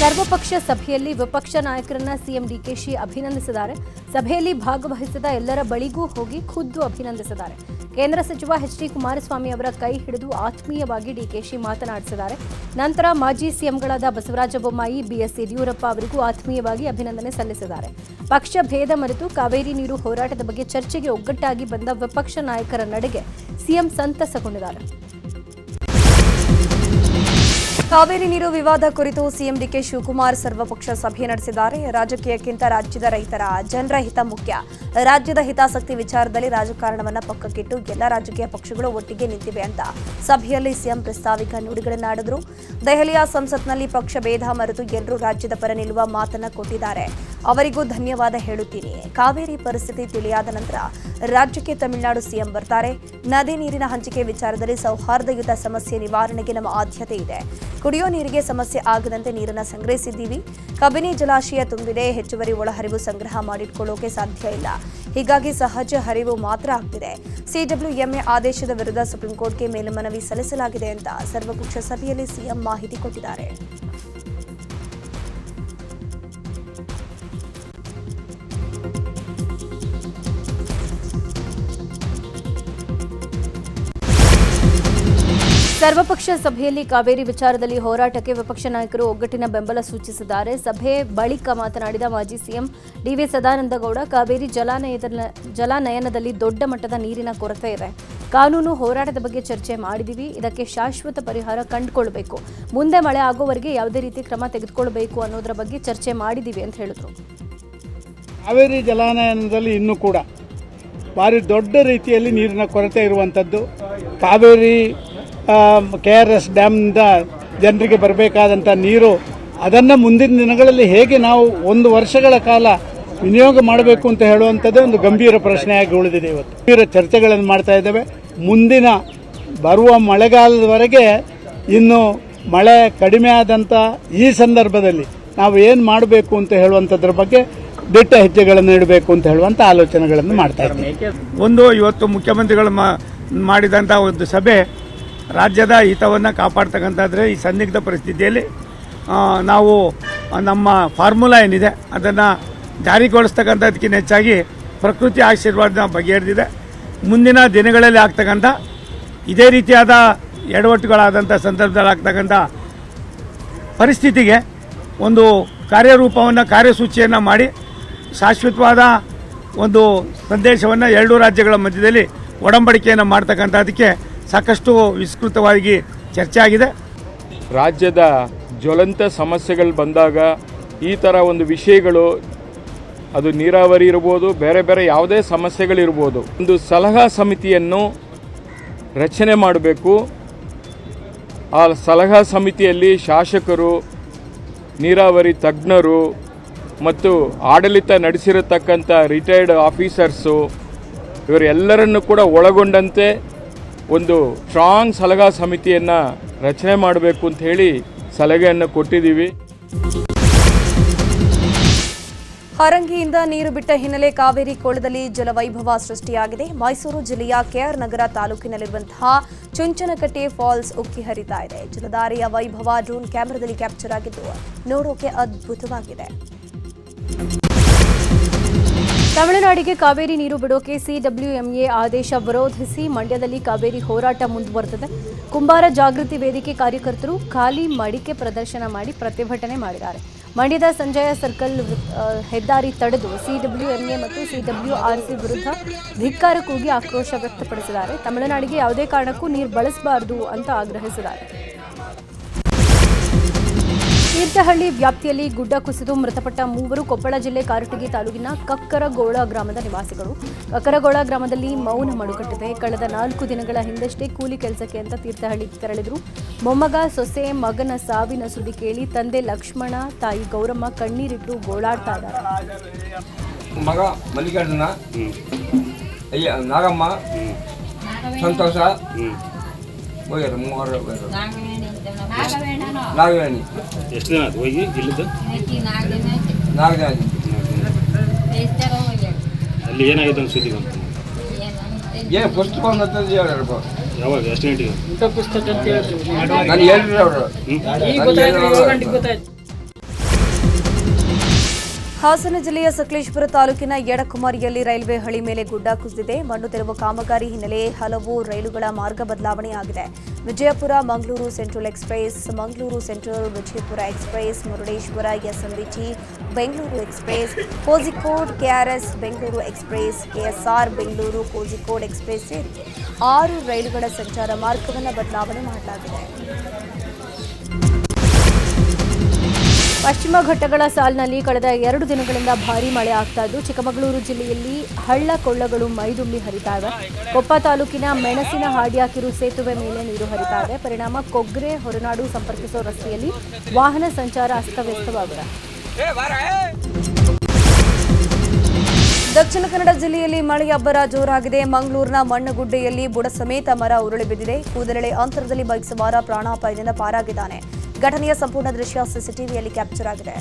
ಸರ್ವಪಕ್ಷ ಸಭೆಯಲ್ಲಿ ವಿಪಕ್ಷ ನಾಯಕರನ್ನ ಸಿಎಂ ಡಿಕೆಶಿ ಅಭಿನಂದಿಸಿದ್ದಾರೆ. ಸಭೆಯಲ್ಲಿ ಭಾಗವಹಿಸಿದ ಎಲ್ಲರ ಬಳಿಗೂ ಹೋಗಿ ಖುದ್ದು ಅಭಿನಂದಿಸಿದ್ದಾರೆ. ಕೇಂದ್ರ ಸಚಿವ ಎಚ್.ಡಿ. ಕುಮಾರಸ್ವಾಮಿ ಅವರ ಕೈ ಹಿಡಿದು ಆತ್ಮೀಯವಾಗಿ ಡಿಕೆಶಿ ಮಾತನಾಡಿಸಿದ್ದಾರೆ. ನಂತರ ಮಾಜಿ ಸಿಎಂಗಳಾದ ಬಸವರಾಜ ಬೊಮ್ಮಾಯಿ, ಬಿಎಸ್ ಯಡಿಯೂರಪ್ಪ ಅವರಿಗೂ ಆತ್ಮೀಯವಾಗಿ ಅಭಿನಂದನೆ ಸಲ್ಲಿಸಿದ್ದಾರೆ. ಪಕ್ಷ ಭೇದ ಮರೆತು ಕಾವೇರಿ ನೀರು ಹೋರಾಟದ ಬಗ್ಗೆ ಚರ್ಚೆಗೆ ಒಗ್ಗಟ್ಟಾಗಿ ಬಂದ ವಿಪಕ್ಷ ನಾಯಕರ ನಡೆಗೆ ಸಿಎಂ ಸಂತಸಗೊಂಡಿದ್ದಾರೆ. ಕಾವೇರಿ ನೀರು ವಿವಾದ ಕುರಿತು ಸಿಎಂ ಡಿಕೆ ಶಿವಕುಮಾರ್ ಸರ್ವಪಕ್ಷ ಸಭೆ ನಡೆಸಿದ್ದಾರೆ. ರಾಜಕೀಯಕ್ಕಿಂತ ರಾಜ್ಯದ ರೈತರ ಜನರ ಹಿತ ಮುಖ್ಯ. ರಾಜ್ಯದ ಹಿತಾಸಕ್ತಿ ವಿಚಾರದಲ್ಲಿ ರಾಜಕಾರಣವನ್ನ ಪಕ್ಕಕ್ಕಿಟ್ಟು ಎಲ್ಲ ರಾಜಕೀಯ ಪಕ್ಷಗಳು ಒಟ್ಟಿಗೆ ನಿಂತಿವೆ ಅಂತ ಸಭೆಯಲ್ಲಿ ಸಿಎಂ ಪ್ರಸ್ತಾವಿಕ ನುಡಿಗಳನ್ನಾಡಿದ್ರು. ದೆಹಲಿಯ ಸಂಸತ್ನಲ್ಲಿ ಪಕ್ಷ ಭೇದ ಮರೆತು ಎಲ್ಲರೂ ರಾಜ್ಯದ ಪರ ನಿಲ್ಲುವ ಮಾತನ್ನ ಕೊಟ್ಟಿದ್ದಾರೆ. ಅವರಿಗೂ ಧನ್ಯವಾದ ಹೇಳುತ್ತೀನಿ. ಕಾವೇರಿ ಪರಿಸ್ಥಿತಿ ತಿಳಿಯಾದ ನಂತರ ರಾಜ್ಯಕ್ಕೆ ತಮಿಳುನಾಡು ಸಿಎಂ ಬರ್ತಾರೆ. ನದಿ ನೀರಿನ ಹಂಚಿಕೆ ವಿಚಾರದಲ್ಲಿ ಸೌಹಾರ್ದಯುತ ಸಮಸ್ಯೆ ನಿವಾರಣೆಗೆ ನಮ್ಮ ಆದ್ಯತೆ ಇದೆ. ಕುಡಿಯೋ ನೀರಿಗೆ ಸಮಸ್ಯೆ ಆಗದಂತೆ ನೀರನ್ನು ಸಂಗ್ರಹಿಸಿದ್ದೀವಿ. ಕಬಿನಿ ಜಲಾಶಯ ತುಂಬಿದೆ. ಹೆಚ್ಚುವರಿ ಒಳಹರಿವು ಸಂಗ್ರಹ ಮಾಡಿಟ್ಕೊಳ್ಳೋಕೆ ಸಾಧ್ಯ ಇಲ್ಲ. ಹೀಗಾಗಿ ಸಹಜ ಹರಿವು ಮಾತ್ರ ಆಗ್ತಿದೆ. ಸಿಡಬ್ಲ್ಯೂಎಂಎ ಆದೇಶದ ವಿರುದ್ಧ ಸುಪ್ರೀಂಕೋರ್ಟ್ಗೆ ಮೇಲ್ಮನವಿ ಸಲ್ಲಿಸಲಾಗಿದೆ ಅಂತ ಸರ್ವಪಕ್ಷ ಸಭೆಯಲ್ಲಿ ಸಿಎಂ ಮಾಹಿತಿ ಕೊಟ್ಟಿದ್ದಾರೆ. ಸರ್ವಪಕ್ಷ ಸಭೆಯಲ್ಲಿ ಕಾವೇರಿ ವಿಚಾರದಲ್ಲಿ ಹೋರಾಟಕ್ಕೆ ವಿಪಕ್ಷ ನಾಯಕರು ಒಗ್ಗಟ್ಟಿನ ಬೆಂಬಲ ಸೂಚಿಸಿದ್ದಾರೆ. ಸಭೆ ಬಳಿಕ ಮಾತನಾಡಿದ ಮಾಜಿ ಸಿಎಂ ಡಿವಿ ಸದಾನಂದಗೌಡ, ಕಾವೇರಿ ಜಲಾನಯನದಲ್ಲಿ ದೊಡ್ಡ ಮಟ್ಟದ ನೀರಿನ ಕೊರತೆ ಇದೆ. ಕಾನೂನು ಹೋರಾಟದ ಬಗ್ಗೆ ಚರ್ಚೆ ಮಾಡಿದೀವಿ. ಇದಕ್ಕೆ ಶಾಶ್ವತ ಪರಿಹಾರ ಕಂಡುಕೊಳ್ಬೇಕು. ಮುಂದೆ ಮಳೆ ಆಗೋವರೆಗೆ ಯಾವುದೇ ರೀತಿ ಕ್ರಮ ತೆಗೆದುಕೊಳ್ಬೇಕು ಅನ್ನೋದರ ಬಗ್ಗೆ ಚರ್ಚೆ ಮಾಡಿದೀವಿ ಅಂತ ಹೇಳಿದ್ರು. ಕಾವೇರಿ ಜಲಾನಯನದಲ್ಲಿ ಇನ್ನೂ ಕೂಡ ಭಾರಿ ದೊಡ್ಡ ರೀತಿಯಲ್ಲಿ ನೀರಿನ ಕೊರತೆ ಇರುವಂಥದ್ದು. ಕಾವೇರಿ KRS ಡ್ಯಾಮ್ನಿಂದ ಜನರಿಗೆ ಬರಬೇಕಾದಂಥ ನೀರು, ಅದನ್ನು ಮುಂದಿನ ದಿನಗಳಲ್ಲಿ ಹೇಗೆ ನಾವು 1 ವರ್ಷಗಳ ಕಾಲ ವಿನಿಯೋಗ ಮಾಡಬೇಕು ಅಂತ ಹೇಳುವಂಥದ್ದೇ ಒಂದು ಗಂಭೀರ ಪ್ರಶ್ನೆಯಾಗಿ ಉಳಿದಿದೆ. ಇವತ್ತು ಗಂಭೀರ ಚರ್ಚೆಗಳನ್ನು ಮಾಡ್ತಾ ಇದ್ದೇವೆ. ಮುಂದಿನ ಬರುವ ಮಳೆಗಾಲದವರೆಗೆ ಇನ್ನು ಮಳೆ ಕಡಿಮೆ ಆದಂಥ ಈ ಸಂದರ್ಭದಲ್ಲಿ ನಾವು ಏನು ಮಾಡಬೇಕು ಅಂತ ಹೇಳುವಂಥದ್ರ ಬಗ್ಗೆ ದಿಟ್ಟ ಹೆಜ್ಜೆಗಳನ್ನು ಇಡಬೇಕು ಅಂತ ಹೇಳುವಂಥ ಆಲೋಚನೆಗಳನ್ನು ಮಾಡ್ತಾ ಇದ್ದೀವಿ. ಇವತ್ತು ಮುಖ್ಯಮಂತ್ರಿಗಳು ಮಾಡಿದಂಥ ಒಂದು ಸಭೆ ರಾಜ್ಯದ ಹಿತವನ್ನು ಕಾಪಾಡ್ತಕ್ಕಂಥದ್ರೆ ಈ ಸಂದಿಗ್ಧ ಪರಿಸ್ಥಿತಿಯಲ್ಲಿ ನಾವು ನಮ್ಮ ಫಾರ್ಮುಲಾ ಏನಿದೆ ಅದನ್ನು ಜಾರಿಗೊಳಿಸ್ತಕ್ಕಂಥದಕ್ಕಿಂತ ಹೆಚ್ಚಾಗಿ ಪ್ರಕೃತಿ ಆಶೀರ್ವಾದ ಬಗೆಹರಿದಿದೆ. ಮುಂದಿನ ದಿನಗಳಲ್ಲಿ ಆಗ್ತಕ್ಕಂಥ ಇದೇ ರೀತಿಯಾದ ಎಡವಟ್ಟುಗಳಾದಂಥ ಸಂದರ್ಭದಲ್ಲಿ ಆಗ್ತಕ್ಕಂಥ ಪರಿಸ್ಥಿತಿಗೆ ಒಂದು ಕಾರ್ಯಸೂಚಿಯನ್ನು ಮಾಡಿ ಶಾಶ್ವತವಾದ ಒಂದು ಸಂದೇಶವನ್ನು 2 ರಾಜ್ಯಗಳ ಮಧ್ಯದಲ್ಲಿ ಒಡಂಬಡಿಕೆಯನ್ನು ಮಾಡ್ತಕ್ಕಂಥದಕ್ಕೆ ಸಾಕಷ್ಟು ವಿಸ್ತೃತವಾಗಿ ಚರ್ಚೆ ಆಗಿದೆ. ರಾಜ್ಯದ ಜ್ವಲಂತ ಸಮಸ್ಯೆಗಳು ಬಂದಾಗ ಈ ಥರ ಒಂದು ವಿಷಯಗಳು, ಅದು ನೀರಾವರಿ ಇರ್ಬೋದು, ಬೇರೆ ಬೇರೆ ಯಾವುದೇ ಸಮಸ್ಯೆಗಳಿರ್ಬೋದು, ಒಂದು ಸಲಹಾ ಸಮಿತಿಯನ್ನು ರಚನೆ ಮಾಡಬೇಕು. ಆ ಸಲಹಾ ಸಮಿತಿಯಲ್ಲಿ ಶಾಸಕರು, ನೀರಾವರಿ ತಜ್ಞರು ಮತ್ತು ಆಡಳಿತ ನಡೆಸಿರತಕ್ಕಂಥ ರಿಟೈರ್ಡ್ ಆಫೀಸರ್ಸು ಇವರೆಲ್ಲರನ್ನು ಕೂಡ ಒಳಗೊಂಡಂತೆ ಒಂದು ಸ್ಟ್ರಾಂಗ್ ಸಲಹಾ ಸಮಿತಿಯನ್ನು ರಚನೆ ಮಾಡಬೇಕು ಅಂತ ಹೇಳಿ ಸಲಹೆಯನ್ನು ಕೊಟ್ಟಿದ್ದೀವಿ. ಹಾರಂಗಿಯಿಂದ ನೀರು ಬಿಟ್ಟ ಹಿನ್ನೆಲೆ ಕಾವೇರಿ ಕೊಳದಲ್ಲಿ ಜಲವೈಭವ ಸೃಷ್ಟಿಯಾಗಿದೆ. ಮೈಸೂರು ಜಿಲ್ಲೆಯ KR ನಗರ ತಾಲೂಕಿನಲ್ಲಿರುವಂತಹ ಚುಂಚನಕಟ್ಟೆ ಫಾಲ್ಸ್ ಉಕ್ಕಿ ಹರಿತಾ ಇದೆ. ಜಲಧಾರೆಯ ವೈಭವ ಡ್ರೋನ್ ಕ್ಯಾಮೆರಾದಲ್ಲಿ ಕ್ಯಾಪ್ಚರ್ ಆಗಿದ್ದು ನೋಡೋಕೆ ಅದ್ಭುತವಾಗಿದೆ. ತಮಿಳುನಾಡಿಗೆ ಕಾವೇರಿ ನೀರು ಬಿಡೋಕೆ ಸಿಡಬ್ಲ್ಯೂಎಂಎ ಆದೇಶ ವಿರೋಧಿಸಿ ಮಂಡ್ಯದಲ್ಲಿ ಕಾವೇರಿ ಹೋರಾಟ ಮುಂದುವರೆದಿದೆ. ಕುಂಬಾರ ಜಾಗೃತಿ ವೇದಿಕೆ ಕಾರ್ಯಕರ್ತರು ಖಾಲಿ ಮಡಿಕೆ ಪ್ರದರ್ಶನ ಮಾಡಿ ಪ್ರತಿಭಟನೆ ಮಾಡಿದ್ದಾರೆ. ಮಂಡ್ಯದ ಸಂಜಯ ಸರ್ಕಲ್ ಹೆದ್ದಾರಿ ತಡೆದು ಸಿಡಬ್ಲ್ಯೂಎಂಎ ಮತ್ತು CWRC ವಿರುದ್ಧ ಧಿಕ್ಕಾರ ಕೂಗಿ ಆಕ್ರೋಶ ವ್ಯಕ್ತಪಡಿಸಿದ್ದಾರೆ. ತಮಿಳುನಾಡಿಗೆ ಯಾವುದೇ ಕಾರಣಕ್ಕೂ ನೀರು ಬಳಸಬಾರದು ಅಂತ ಆಗ್ರಹಿಸಿದ್ದಾರೆ. ತೀರ್ಥಹಳ್ಳಿ ವ್ಯಾಪ್ತಿಯಲ್ಲಿ ಗುಡ್ಡ ಕುಸಿದು ಮೃತಪಟ್ಟ 3 ಕೊಪ್ಪಳ ಜಿಲ್ಲೆ ಕಾರಟಗಿ ತಾಲೂಕಿನ ಕಕ್ಕರಗೋಳ ಗ್ರಾಮದ ನಿವಾಸಿಗಳು. ಕಕ್ಕರಗೋಳ ಗ್ರಾಮದಲ್ಲಿ ಮೌನ ಮಡುಗಟ್ಟಿದೆ. ಕಳೆದ 4 ದಿನಗಳ ಹಿಂದಷ್ಟೇ ಕೂಲಿ ಕೆಲಸಕ್ಕೆ ಅಂತ ತೀರ್ಥಹಳ್ಳಿಗೆ ತೆರಳಿದ್ರು. ಮೊಮ್ಮಗ ಸೊಸೆ ಮಗನ ಸಾವಿನ ಸುದ್ದಿ ಕೇಳಿ ತಂದೆ ಲಕ್ಷ್ಮಣ, ತಾಯಿ ಗೌರಮ್ಮ ಕಣ್ಣೀರಿಟ್ಟು ಗೋಳಾಡ್ತಾ ಇದ್ದಾರೆ. ಮಗ ಮಲ್ಲಿಕಾರ್ಜುನ, ನಾಗಮ್ಮ, ಸಂತೋಷ, ನಾಗವೇಣಿ. ಎಷ್ಟು ದಿನ ಆಯ್ತು ಹೋಗಿ ಇಲ್ಲಿದ್ದು? 4 ದಿನ. ಅಲ್ಲಿ ಏನಾಗಿದೆ ಅಂತ ಸುದ್ದಿ ಬಂತು? ಏನು ಪುಸ್ತಕ ಬಂದದ್ದು ಹೇಳ್ಯಾರಪ್ಪ. ಯಾವಾಗ ಎಷ್ಟು ಗಂಟೆಗೆ? ನಾನು ಹೇಳಿರಿ ಅವರು. ಹಾಸನ ಜಿಲ್ಲೆಯ ಸಕಲೇಶಪುರ ತಾಲೂಕಿನ ಯಡಕುಮಾರಿಯಲ್ಲಿ ರೈಲ್ವೆ ಹಳಿ ಮೇಲೆ ಗುಡ್ಡ ಕುಸಿದಿದೆ. ಮಣ್ಣು ತೆರವು ಕಾಮಗಾರಿ ಹಿನ್ನೆಲೆ ಹಲವು ರೈಲುಗಳ ಮಾರ್ಗ ಬದಲಾವಣೆಯಾಗಿದೆ. Vijayapura Mangaluru central express, Mangaluru central Vijayapura express, Murudeshwar SMBT Bengaluru express, Kozhikode KRS Bengaluru express, KSR Bengaluru Kozhikode express ಸೇರಿ 6 ರೈಲುಗಳ ಸಂಚಾರ ಮಾರ್ಗವನ್ನು ಬದಲಾವಣೆ ಮಾಡಲಾಗಿದೆ. ಪಶ್ಚಿಮ ಘಟ್ಟಗಳ ಸಾಲಿನಲ್ಲಿ ಕಳೆದ 2 ದಿನಗಳಿಂದ ಭಾರೀ ಮಳೆ ಆಗ್ತಾ ಇದ್ದು ಚಿಕ್ಕಮಗಳೂರು ಜಿಲ್ಲೆಯಲ್ಲಿ ಹಳ್ಳ ಕೊಳ್ಳಗಳು ಮೈದುಂಬಿ ಹರಿತಾ ಇವೆ. ಕೊಪ್ಪ ತಾಲೂಕಿನ ಮೆಣಸಿನ ಹಾಡ್ಯ ಕಿರು ಸೇತುವೆ ಮೇಲೆ ನೀರು ಹರಿತಾ ಇದೆ. ಪರಿಣಾಮ ಕೊಗ್ರೆ ಹೊರನಾಡು ಸಂಪರ್ಕಿಸುವ ರಸ್ತೆಯಲ್ಲಿ ವಾಹನ ಸಂಚಾರ ಅಸ್ತವ್ಯಸ್ತವಾಗಿದೆ. ದಕ್ಷಿಣ ಕನ್ನಡ ಜಿಲ್ಲೆಯಲ್ಲಿ ಮಳೆಯ ಅಬ್ಬರ ಜೋರಾಗಿದೆ. ಮಂಗಳೂರಿನ ಮಣ್ಣಗುಡ್ಡೆಯಲ್ಲಿ ಬುಡ ಸಮೇತ ಮರ ಉರುಳಿ ಬಿದ್ದಿದೆ. ಕೂದಲೆಳೆ ಅಂತರದಲ್ಲಿ ಬೈಕ್ ಸವಾರ ಪ್ರಾಣಾಪಾಯದಿಂದ ಪಾರಾಗಿದ್ದಾನೆ. ಘಟನೆಯ ಸಂಪೂರ್ಣ ದೃಶ್ಯ ಸಿಸಿಟಿವಿಯಲ್ಲಿ ಕ್ಯಾಪ್ಚರ್ ಆಗಿದೆ.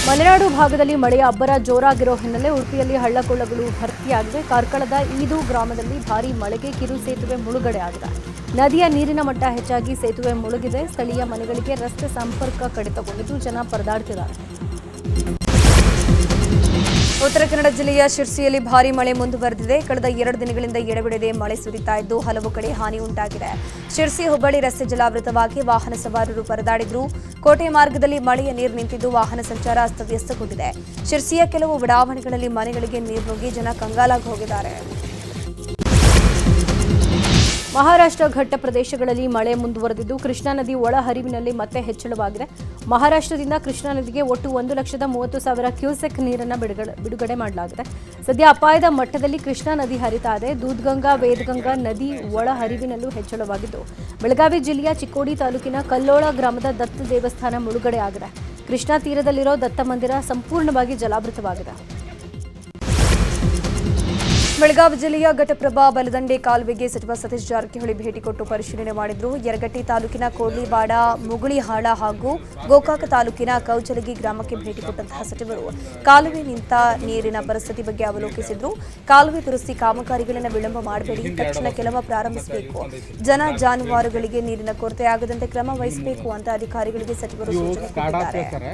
ಮಲೆನಾಡು ಭಾಗದಲ್ಲಿ ಮಳೆಯ ಅಬ್ಬರ ಜೋರಾಗಿರೋ ಹಿನ್ನೆಲೆ ಉಡುಪಿಯಲ್ಲಿ ಹಳ್ಳಕೊಳ್ಳಗಳು ಭರ್ತಿಯಾಗಿವೆ. ಕಾರ್ಕಳದ ಈದು ಗ್ರಾಮದಲ್ಲಿ ಭಾರೀ ಮಳೆಗೆ ಕಿರು ಸೇತುವೆ ಮುಳುಗಡೆ ಆಗಿದೆ. ನದಿಯ ನೀರಿನ ಮಟ್ಟ ಹೆಚ್ಚಾಗಿ ಸೇತುವೆ ಮುಳುಗಿದೆ. ಸ್ಥಳೀಯ ಮನೆಗಳಿಗೆ ರಸ್ತೆ ಸಂಪರ್ಕ ಕಡಿತಗೊಂಡಿದ್ದು ಜನ ಪರದಾಡ್ತಿದ್ದಾರೆ. ಉತ್ತರ ಕನ್ನಡ ಜಿಲ್ಲೆಯ ಶಿರ್ಸಿಯಲ್ಲಿ ಭಾರೀ ಮಳೆ ಮುಂದುವರೆದಿದೆ. ಕಳೆದ 2 ದಿನಗಳಿಂದ ಎಡಬಿಡದೆ ಮಳೆ ಸುರಿತಾ ಇದ್ದು ಹಲವು ಕಡೆ ಹಾನಿ ಉಂಟಾಗಿದೆ. ಶಿರ್ಸಿ ಹುಬ್ಬಳ್ಳಿ ರಸ್ತೆ ಜಲಾವೃತವಾಗಿ ವಾಹನ ಸವಾರರು ಪರದಾಡಿದ್ರು. ಕೋಟೆ ಮಾರ್ಗದಲ್ಲಿ ಮಳೆಯ ನೀರು ನಿಂತಿದ್ದು ವಾಹನ ಸಂಚಾರ ಅಸ್ತವ್ಯಸ್ತಗೊಂಡಿದೆ. ಶಿರ್ಸಿಯ ಕೆಲವು ಬಡಾವಣೆಗಳಲ್ಲಿ ಮನೆಗಳಿಗೆ ನೀರು ನುಗ್ಗಿ ಜನ ಕಂಗಾಲಾಗಿ ಹೋಗಿದ್ದಾರೆ. ಮಹಾರಾಷ್ಟ್ರ ಘಟ್ಟ ಪ್ರದೇಶಗಳಲ್ಲಿ ಮಳೆ ಮುಂದುವರೆದಿದ್ದು ಕೃಷ್ಣಾ ನದಿ ಒಳ ಹರಿವಿನಲ್ಲಿ ಮತ್ತೆ ಹೆಚ್ಚಳವಾಗಿದೆ. ಮಹಾರಾಷ್ಟ್ರದಿಂದ ಕೃಷ್ಣಾ ನದಿಗೆ ಒಟ್ಟು 1,30,000 ಕ್ಯೂಸೆಕ್ ನೀರನ್ನು ಬಿಡುಗಡೆ ಮಾಡಲಾಗಿದೆ. ಸದ್ಯ ಅಪಾಯದ ಮಟ್ಟದಲ್ಲಿ ಕೃಷ್ಣಾ ನದಿ ಹರಿತಾ ಇದೆ. ದೂದ್ಗಂಗಾ ವೇದಗಂಗಾ ನದಿ ಒಳ ಹರಿವಿನಲ್ಲೂ ಹೆಚ್ಚಳವಾಗಿದ್ದು ಬೆಳಗಾವಿ ಜಿಲ್ಲೆಯ ಚಿಕ್ಕೋಡಿ ತಾಲೂಕಿನ ಕಲ್ಲೋಳ ಗ್ರಾಮದ ದತ್ತ ದೇವಸ್ಥಾನ ಮುಳುಗಡೆ ಆಗಿದೆ. ಕೃಷ್ಣಾ ತೀರದಲ್ಲಿರೋ ದತ್ತ ಮಂದಿರ ಸಂಪೂರ್ಣವಾಗಿ ಜಲಾವೃತವಾಗಿದೆ. ಬೆಳಗಾವಿ ಜಿಲ್ಲೆಯ ಘಟಪ್ರಭಾ ಬಲದಂಡೆ ಕಾಲುವೆಗೆ ಸಚಿವ ಸತೀಶ್ ಜಾರಕಿಹೊಳಿ ಭೇಟಿ ಕೊಟ್ಟು ಪರಿಶೀಲನೆ ಮಾಡಿದರು. ಯರಗಟ್ಟಿ ತಾಲೂಕಿನ ಕೋಡ್ಲಿವಾಡ, ಮುಗುಳಿಹಾಳ ಹಾಗೂ ಗೋಕಾಕ ತಾಲೂಕಿನ ಕೌಜಲಗಿ ಗ್ರಾಮಕ್ಕೆ ಭೇಟಿ ಕೊಟ್ಟಂತಹ ಸಚಿವರು ಕಾಲುವೆ ನಿಂತ ನೀರಿನ ಪರಿಸ್ಥಿತಿ ಬಗ್ಗೆ ಅವಲೋಕಿಸಿದ್ರು. ಕಾಲುವೆ ದುರಸ್ತಿ ಕಾಮಗಾರಿಗಳನ್ನು ವಿಳಂಬ ಮಾಡಬೇಡಿ, ತಕ್ಷಣ ಕೆಲಸ ಪ್ರಾರಂಭಿಸಬೇಕು, ಜನ ಜಾನುವಾರುಗಳಿಗೆ ನೀರಿನ ಕೊರತೆಯಾಗದಂತೆ ಕ್ರಮ ವಹಿಸಬೇಕು ಅಂತ ಅಧಿಕಾರಿಗಳಿಗೆ ಸಚಿವರು ಸೂಚನೆ ಕೊಟ್ಟಿದ್ದಾರೆ.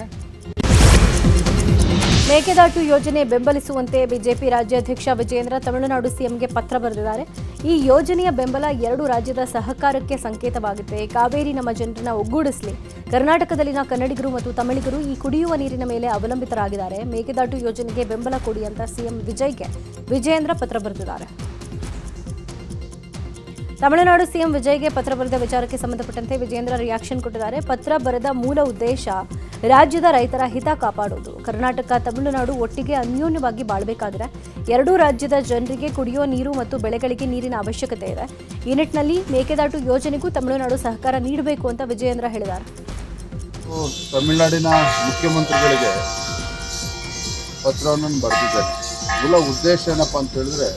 ಮೇಕೆದಾಟು ಯೋಜನೆ ಬೆಂಬಲಿಸುವಂತೆ ಬಿಜೆಪಿ ರಾಜ್ಯಾಧ್ಯಕ್ಷ ವಿಜೇಂದ್ರ ತಮಿಳುನಾಡು ಸಿಎಂಗೆ ಪತ್ರ ಬರೆದಿದ್ದಾರೆ. ಈ ಯೋಜನೆಯ ಬೆಂಬಲ 2 ರಾಜ್ಯದ ಸಹಕಾರಕ್ಕೆ ಸಂಕೇತವಾಗುತ್ತೆ. ಕಾವೇರಿ ನಮ್ಮ ಜನರನ್ನ ಒಗ್ಗೂಡಿಸಲಿ. ಕರ್ನಾಟಕದಲ್ಲಿನ ಕನ್ನಡಿಗರು ಮತ್ತು ತಮಿಳಿಗರು ಈ ಕುಡಿಯುವ ನೀರಿನ ಮೇಲೆ ಅವಲಂಬಿತರಾಗಿದ್ದಾರೆ. ಮೇಕೆದಾಟು ಯೋಜನೆಗೆ ಬೆಂಬಲ ಕೊಡಿ ಅಂತ ಸಿಎಂ ವಿಜಯ್ಗೆ ವಿಜೇಂದ್ರ ಪತ್ರ ಬರೆದಿದ್ದಾರೆ. ತಮಿಳುನಾಡು ಸಿಎಂ ವಿಜಯ್ಗೆ ಪತ್ರ ಬರೆದ ವಿಚಾರಕ್ಕೆ ಸಂಬಂಧಪಟ್ಟಂತೆ ವಿಜೇಂದ್ರ ರಿಯಾಕ್ಷನ್ ಕೊಟ್ಟಿದ್ದಾರೆ. ಪತ್ರ ಬರೆದ ಮೂಲ ಉದ್ದೇಶ ರಾಜ್ಯದ ರೈತರ ಹಿತ ಕಾಪಾಡುವುದು. ಕರ್ನಾಟಕ ತಮಿಳುನಾಡು ಒಟ್ಟಿಗೆ ಅನ್ಯೋನ್ಯವಾಗಿ ಬಾಳಬೇಕಾಗಿದೆ. 2 ರಾಜ್ಯದ ಜನರಿಗೆ ಕುಡಿಯುವ ನೀರು ಮತ್ತು ಬೆಳೆಗಳಿಗೆ ನೀರಿನ ಅವಶ್ಯಕತೆ ಇದೆ. ಈ ನಿಟ್ಟಿನಲ್ಲಿ ಮೇಕೆದಾಟು ಯೋಜನೆಗೂ ತಮಿಳುನಾಡು ಸಹಕಾರ ನೀಡಬೇಕು ಅಂತ ವಿಜಯೇಂದ್ರ ಹೇಳಿದ್ದಾರೆ. ತಮಿಳುನಾಡಿನ ಮುಖ್ಯಮಂತ್ರಿಗಳಿಗೆ ಪತ್ರವನ್ನು ಬರೆದಿದ್ದಾರೆ. ಮೂಲ ಉದ್ದೇಶ ಏನಪ್ಪ ಅಂತ ಹೇಳಿದ್ರೆ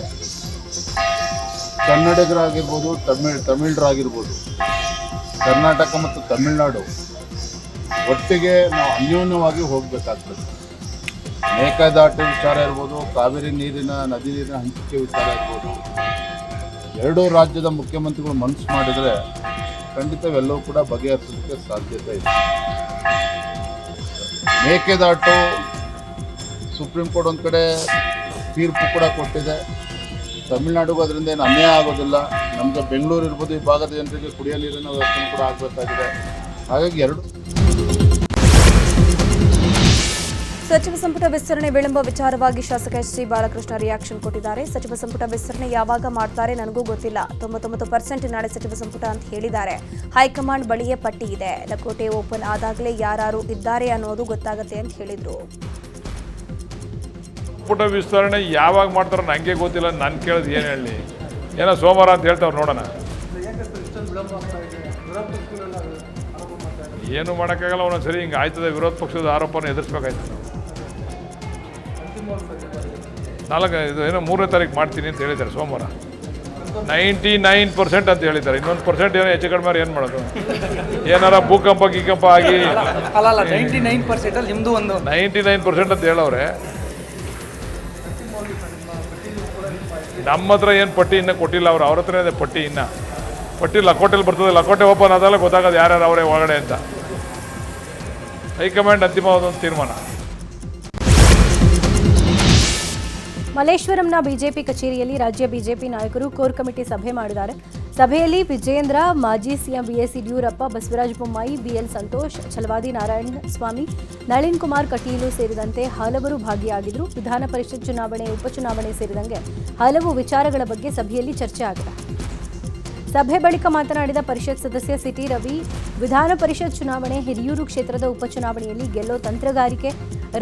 ಕನ್ನಡಿಗರಾಗಿರ್ಬೋದು, ತಮಿಳರಾಗಿರ್ಬೋದು, ಕರ್ನಾಟಕ ಮತ್ತು ತಮಿಳುನಾಡು ಒಟ್ಟಿಗೆ ನಾವು ಅನ್ಯೋನ್ಯವಾಗಿ ಹೋಗಬೇಕಾಗ್ತದೆ. ಮೇಕೆದಾಟು ವಿಚಾರ ಇರ್ಬೋದು, ಕಾವೇರಿ ನದಿ ನೀರಿನ ಹಂಚಿಕೆ ವಿಚಾರ ಇರ್ಬೋದು, 2 ರಾಜ್ಯದ ಮುಖ್ಯಮಂತ್ರಿಗಳು ಮನಸ್ಸು ಮಾಡಿದರೆ ಖಂಡಿತವೆಲ್ಲವೂ ಕೂಡ ಬಗೆಹರಿಸೋದಕ್ಕೆ ಸಾಧ್ಯತೆ ಇದೆ. ಮೇಕೆದಾಟು ಸುಪ್ರೀಂ ಕೋರ್ಟ್ ಒಂದು ಕಡೆ ತೀರ್ಪು ಕೂಡ ಕೊಟ್ಟಿದೆ. ತಮಿಳುನಾಡಿಗೂ ಅದರಿಂದ ಏನು ಅನ್ಯಾಯ ಆಗೋದಿಲ್ಲ. ನಮಗೆ ಬೆಂಗಳೂರು ಇರ್ಬೋದು, ಈ ಭಾಗದ ಜನರಿಗೆ ಕುಡಿಯೋ ನೀರಿನ ವ್ಯವಸ್ಥೆ ಕೂಡ ಆಗಬೇಕಾಗಿದೆ. ಹಾಗಾಗಿ 2 ಸಚಿವ ಸಂಪುಟ ವಿಸ್ತರಣೆ ವಿಳಂಬ ವಿಚಾರವಾಗಿ ಶಾಸಕ ಎಚ್.ಡಿ. ಬಾಲಕೃಷ್ಣ ರಿಯಾಕ್ಷನ್ ಕೊಟ್ಟಿದ್ದಾರೆ. ಸಚಿವ ಸಂಪುಟ ವಿಸ್ತರಣೆ ಯಾವಾಗ ಮಾಡ್ತಾರೆ ನನಗೂ ಗೊತ್ತಿಲ್ಲ. 99% ನಾಳೆ ಸಚಿವ ಸಂಪುಟ ಅಂತ ಹೇಳಿದ್ದಾರೆ. ಹೈಕಮಾಂಡ್ ಬಳಿಯೇ ಪಟ್ಟಿ ಇದೆ. ಲಕೋಟೆ ಓಪನ್ ಆದಾಗಲೇ ಯಾರು ಇದ್ದಾರೆ ಅನ್ನೋದು ಗೊತ್ತಾಗುತ್ತೆ ಅಂತ ಹೇಳಿದರು. ಸಂಪುಟ ವಿಸ್ತರಣೆ ಯಾವಾಗ ಮಾಡ್ತಾರೋ ನನಗೆ ಗೊತ್ತಿಲ್ಲ. ನಾನು ಕೇಳಿದ್ ಏನು ಹೇಳಿ, ಏನೋ ಸೋಮವಾರ ಅಂತ ಹೇಳ್ತಾವ್ರು, ನೋಡೋಣ. ಏನು ಮಾಡೋಕ್ಕಾಗಲ್ಲ. ಒಂದೊಂದ್ಸರಿ ಹಿಂಗೆ ಆಯ್ತದೆ. ವಿರೋಧ ಪಕ್ಷದ ಆರೋಪನ ಎದುರಿಸ್ಬೇಕಾಯ್ತು. ನಾವು 3ನೇ ತಾರೀಕು ಮಾಡ್ತೀನಿ ಅಂತ ಹೇಳಿದ್ದಾರೆ ಸೋಮವಾರ. 99% ಅಂತ ಹೇಳಿದ್ದಾರೆ. ಇನ್ನೊಂದು % ಏನೋ ಹೆಚ್ಚು ಕಡಿಮೆ ಏನು ಮಾಡೋದು? ಏನಾರ ಭೂಕಂಪ ಗೀಕಂಪ ಆಗಿ 99% ಅಂತ ಹೇಳವ್ರೆ. ನಮ್ಮ ಹತ್ರ ಏನು ಪಟ್ಟಿ ಇನ್ನೂ ಕೊಟ್ಟಿಲ್ಲ. ಅವ್ರ ಹತ್ರ ಇದೆ ಪಟ್ಟಿ. ಇನ್ನು ಪಟ್ಟಿ ಲಕೋಟೆಲಿ ಬರ್ತದೆ. ಲಕೋಟೆ ಓಪನ್ ಆದಾಗ ಗೊತ್ತಾಗೋದು ಯಾರ್ಯಾರು ಅವರೇ ಒಳಗಡೆ ಅಂತ. ಹೈಕಮಾಂಡ್ ಅಂತಿಮವಾದ ಒಂದು ತೀರ್ಮಾನ. ಮಲ್ಲೇಶ್ವರಂನ ಬಿಜೆಪಿ ಕಚೇರಿಯಲ್ಲಿ ರಾಜ್ಯ ಬಿಜೆಪಿ ನಾಯಕರು ಕೋರ್ ಕಮಿಟಿ ಸಭೆ ಮಾಡಿದ್ದಾರೆ. ಸಭೆಯಲ್ಲಿ ವಿಜಯೇಂದ್ರ, ಮಾಜಿ CM BS Yediyurappa, Basavaraj Bommai, BL Santosh, Chalavadi Narayana Swamy, Nalin Kumar Kateel ಸೇರಿದಂತೆ ಹಲವರು ಭಾಗಿಯಾಗಿದ್ದರು. ವಿಧಾನ ಪರಿಷತ್ ಚುನಾವಣೆ, ಉಪಚುನಾವಣೆ ಸೇರಿದಂತೆ ಹಲವು ವಿಚಾರಗಳ ಬಗ್ಗೆ ಸಭೆಯಲ್ಲಿ ಚರ್ಚೆ ಆಗಿದೆ. ಸಭೆ ಬಳಿಕ ಮಾತನಾಡಿದ ಪರಿಷತ್ ಸದಸ್ಯ ಸಿಟಿ ರವಿ, ವಿಧಾನ ಪರಿಷತ್ ಚುನಾವಣೆ, ಹಿರಿಯೂರು ಕ್ಷೇತ್ರದ ಉಪಚುನಾವಣೆಯಲ್ಲಿ ಗೆಲ್ಲೋ ತಂತ್ರಗಾರಿಕೆ,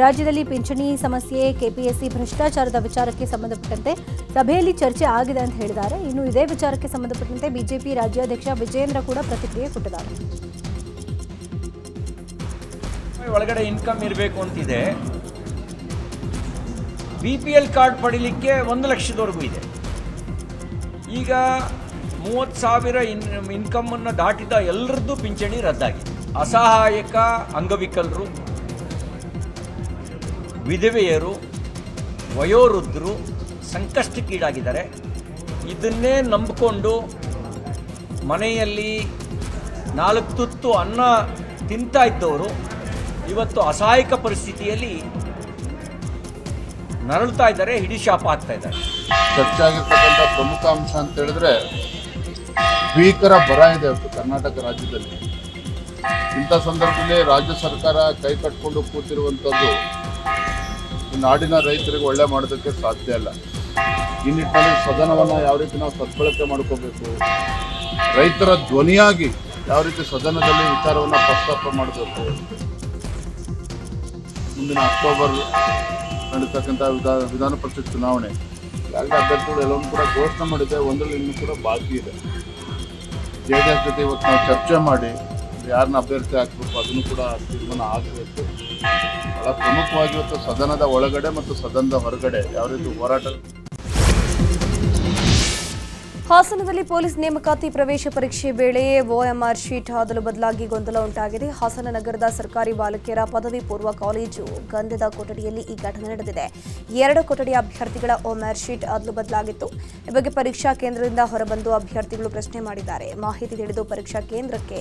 ರಾಜ್ಯದಲ್ಲಿ ಪಿಂಚಣಿ ಸಮಸ್ಯೆ, ಕೆಪಿಎಸ್ಸಿ ಭ್ರಷ್ಟಾಚಾರದ ವಿಚಾರಕ್ಕೆ ಸಂಬಂಧಪಟ್ಟಂತೆ ಸಭೆಯಲ್ಲಿ ಚರ್ಚೆ ಆಗಿದೆ ಅಂತ ಹೇಳಿದ್ದಾರೆ. ಇನ್ನು ಇದೇ ವಿಚಾರಕ್ಕೆ ಸಂಬಂಧಪಟ್ಟಂತೆ ಬಿಜೆಪಿ ರಾಜ್ಯಾಧ್ಯಕ್ಷ ವಿಜಯೇಂದ್ರ ಕೂಡ ಪ್ರತಿಕ್ರಿಯೆ ಕೊಟ್ಟಿದ್ದಾರೆ. ಒಳಗಡೆ ಇನ್ಕಮ್ ಇರಬೇಕು ಅಂತಿದೆ. BPL ಕಾರ್ಡ್ ಪಡಿಲಿಕ್ಕೆ 1 ಲಕ್ಷದವರೆಗೂ ಇದೆ. ಈಗ 30,000 ಇನ್ಕಮನ್ನು ದಾಟಿದ ಎಲ್ಲರದ್ದು ಪಿಂಚಣಿ ರದ್ದಾಗಿದೆ. ಅಸಹಾಯಕ ಅಂಗವಿಕಲರು, ವಿಧವೆಯರು, ವಯೋವೃದ್ಧರು ಸಂಕಷ್ಟಕ್ಕೀಡಾಗಿದ್ದಾರೆ. ಇದನ್ನೇ ನಂಬಿಕೊಂಡು ಮನೆಯಲ್ಲಿ 4 ತುತ್ತು ಅನ್ನ ತಿಂತಾ ಇದ್ದವರು ಇವತ್ತು ಅಸಹಾಯಕ ಪರಿಸ್ಥಿತಿಯಲ್ಲಿ ನರಳುತ್ತಾ ಇದ್ದಾರೆ, ಹಿಡಿ ಶಾಪ ಆಗ್ತಾ ಇದ್ದಾರೆ. ಚರ್ಚೆ ಆಗಿರ್ತಕ್ಕಂಥ ಪ್ರಮುಖ ಅಂಶ ಅಂತ ಹೇಳಿದ್ರೆ ಭೀಕರ ಬರ ಇದೆ ಕರ್ನಾಟಕ ರಾಜ್ಯದಲ್ಲಿ. ಇಂಥ ಸಂದರ್ಭದಲ್ಲಿ ರಾಜ್ಯ ಸರ್ಕಾರ ಕೈ ಕಟ್ಕೊಂಡು ಕೂತಿರುವಂಥದ್ದು ನಾಡಿನ ರೈತರಿಗೆ ಒಳ್ಳೆ ಮಾಡೋದಕ್ಕೆ ಸಾಧ್ಯ ಇಲ್ಲ. ಈ ನಿಟ್ಟಿನಲ್ಲಿ ಸದನವನ್ನು ಯಾವ ರೀತಿ ನಾವು ಸದ್ಬಳಕೆ ಮಾಡ್ಕೋಬೇಕು, ರೈತರ ಧ್ವನಿಯಾಗಿ ಯಾವ ರೀತಿ ಸದನದಲ್ಲಿ ವಿಚಾರವನ್ನು ಪ್ರಸ್ತಾಪ ಮಾಡಬೇಕು. ಮುಂದಿನ ಅಕ್ಟೋಬರ್ ನಡೀತಕ್ಕಂಥ ವಿಧಾನ ಪರಿಷತ್ ಚುನಾವಣೆ ಈಗಾಗಲೇ ಅಭ್ಯರ್ಥಿಗಳು ಎಲ್ಲವನ್ನೂ ಕೂಡ ಘೋಷಣೆ ಮಾಡಿದೆ, ಒಂದರಲ್ಲಿ ಇನ್ನೂ ಕೂಡ ಬಾಕಿ ಇದೆ. JDS ಜೊತೆ ಇವತ್ತು ನಾವು ಚರ್ಚೆ ಮಾಡಿ ಯಾರನ್ನ ಅಭ್ಯರ್ಥಿ ಹಾಕಬೇಕು ಅದನ್ನು ಕೂಡ ತೀರ್ಮಾನ ಆಗಬೇಕು. ಬಹಳ ಪ್ರಮುಖವಾಗಿ ಇವತ್ತು ಸದನದ ಒಳಗಡೆ ಮತ್ತು ಸದನದ ಹೊರಗಡೆ ಯಾವ ರೀತಿ ಹೋರಾಟ. ಹಾಸನದಲ್ಲಿ ಪೊಲೀಸ್ ನೇಮಕಾತಿ ಪ್ರವೇಶ ಪರೀಕ್ಷೆ ವೇಳೆ OMR ಶೀಟ್ ಅದಲು ಬದಲಾಗಿ ಗೊಂದಲ ಉಂಟಾಗಿದೆ. ಹಾಸನ ನಗರದ ಸರ್ಕಾರಿ ಬಾಲಕಿಯರ ಪದವಿ ಪೂರ್ವ ಕಾಲೇಜು ಗಂಧದ ಕೊಠಡಿಯಲ್ಲಿ ಈ ಘಟನೆ ನಡೆದಿದೆ. 2 ಕೊಠಡಿಯ ಅಭ್ಯರ್ಥಿಗಳ OMR ಶೀಟ್ ಅದಲು ಬದಲಾಗಿತ್ತು. ಈ ಬಗ್ಗೆ ಪರೀಕ್ಷಾ ಕೇಂದ್ರದಿಂದ ಹೊರಬಂದು ಅಭ್ಯರ್ಥಿಗಳು ಪ್ರಶ್ನೆ ಮಾಡಿದ್ದಾರೆ. ಮಾಹಿತಿ ತಿಳಿದು ಪರೀಕ್ಷಾ ಕೇಂದ್ರಕ್ಕೆ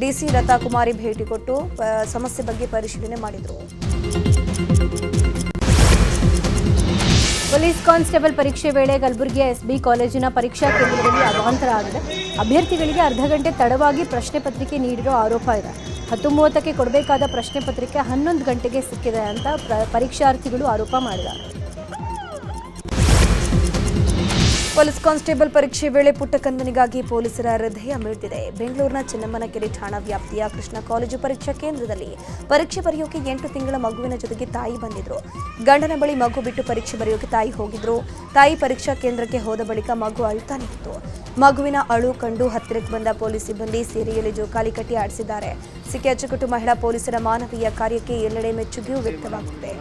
ಡಿಸಿ ಲತಾ ಕುಮಾರಿ ಭೇಟಿ ಕೊಟ್ಟು ಸಮಸ್ಯೆ ಬಗ್ಗೆ ಪರಿಶೀಲನೆ ಮಾಡಿದರು. ಪೊಲೀಸ್ ಕಾನ್ಸ್ಟೇಬಲ್ ಪರೀಕ್ಷೆ ವೇಳೆ ಕಲಬುರಗಿಯ SB ಕಾಲೇಜಿನ ಪರೀಕ್ಷಾ ಕೇಂದ್ರದಲ್ಲಿ ಅವಾಂತರ ಆಗಿದೆ. ಅಭ್ಯರ್ಥಿಗಳಿಗೆ ಅರ್ಧ ಗಂಟೆ ತಡವಾಗಿ ಪ್ರಶ್ನೆ ಪತ್ರಿಕೆ ನೀಡಿರೋ ಆರೋಪ ಇದೆ. 10:30ಕ್ಕೆ ಕೊಡಬೇಕಾದ ಪ್ರಶ್ನೆ ಪತ್ರಿಕೆ 11 ಗಂಟೆಗೆ ಸಿಕ್ಕಿದೆ ಅಂತ ಪರೀಕ್ಷಾರ್ಥಿಗಳು ಆರೋಪ ಮಾಡಿದ್ದಾರೆ. ಪೊಲೀಸ್ ಕಾನ್ಸ್ಟೇಬಲ್ ಪರೀಕ್ಷೆ ವೇಳೆ ಪುಟ್ಟಕಂದನಿಗಾಗಿ ಪೊಲೀಸರ ಹೃದಯ ಮಿಡಿದಿದೆ. ಬೆಂಗಳೂರಿನ ಚೆನ್ನಮ್ಮನಕೆರೆ ಠಾಣಾ ವ್ಯಾಪ್ತಿಯ ಕೃಷ್ಣ ಕಾಲೇಜು ಪರೀಕ್ಷಾ ಕೇಂದ್ರದಲ್ಲಿ ಪರೀಕ್ಷೆ ಬರೆಯೋಕೆ 8 ತಿಂಗಳ ಮಗುವಿನ ಜೊತೆಗೆ ತಾಯಿ ಬಂದಿದ್ರು. ಗಂಡನ ಬಳಿ ಮಗು ಬಿಟ್ಟು ಪರೀಕ್ಷೆ ಬರೆಯೋಕೆ ತಾಯಿ ಹೋಗಿದ್ರು. ತಾಯಿ ಪರೀಕ್ಷಾ ಕೇಂದ್ರಕ್ಕೆ ಹೋದ ಬಳಿಕ ಮಗು ಅಳ್ತಾನೆ ಇತ್ತು. ಮಗುವಿನ ಅಳು ಕಂಡು ಹತ್ತಿರಕ್ಕೆ ಬಂದ ಪೊಲೀಸ್ ಸಿಬ್ಬಂದಿ ಸೀರೆಯಲ್ಲಿ ಜೋಕಾಲಿ ಕಟ್ಟಿ ಆಡಿಸಿದ್ದಾರೆ. ಸಿಕ್ಕಿ ಅಚ್ಚುಕಟ್ಟು ಮಹಿಳಾ ಪೊಲೀಸರ ಮಾನವೀಯ ಕಾರ್ಯಕ್ಕೆ ಎಲ್ಲೆಡೆ ಮೆಚ್ಚುಗೆಯೂ ವ್ಯಕ್ತವಾಗುತ್ತಿದೆ.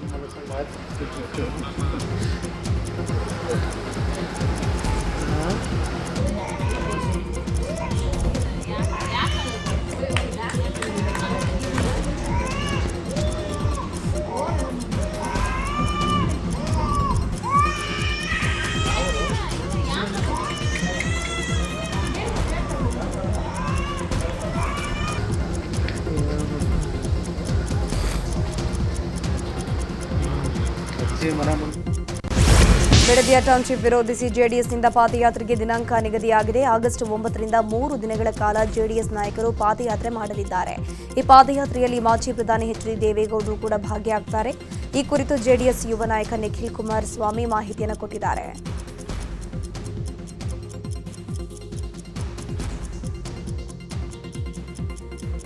ಬೆಳದಿಯ ಟೌನ್ಶಿಪ್ ವಿರೋಧಿಸಿ ಜೆಡಿಎಸ್ನಿಂದ ಪಾದಯಾತ್ರೆಗೆ ದಿನಾಂಕ ನಿಗದಿಯಾಗಿದೆ. ಆಗಸ್ಟ್ 9ರಿಂದ 3 ದಿನಗಳ ಕಾಲ ಜೆಡಿಎಸ್ ನಾಯಕರು ಪಾದಯಾತ್ರೆ ಮಾಡಲಿದ್ದಾರೆ. ಈ ಪಾದಯಾತ್ರೆಯಲ್ಲಿ ಮಾಜಿ ಪ್ರಧಾನಿ ಎಚ್ ಡಿ ದೇವೇಗೌಡರು ಕೂಡ ಭಾಗಿಯಾಗ್ತಾರೆ. ಈ ಕುರಿತು ಜೆಡಿಎಸ್ ಯುವ ನಾಯಕ ನಿಖಿಲ್ ಕುಮಾರಸ್ವಾಮಿ ಮಾಹಿತಿಯನ್ನು ಕೊಟ್ಟಿದ್ದಾರೆ.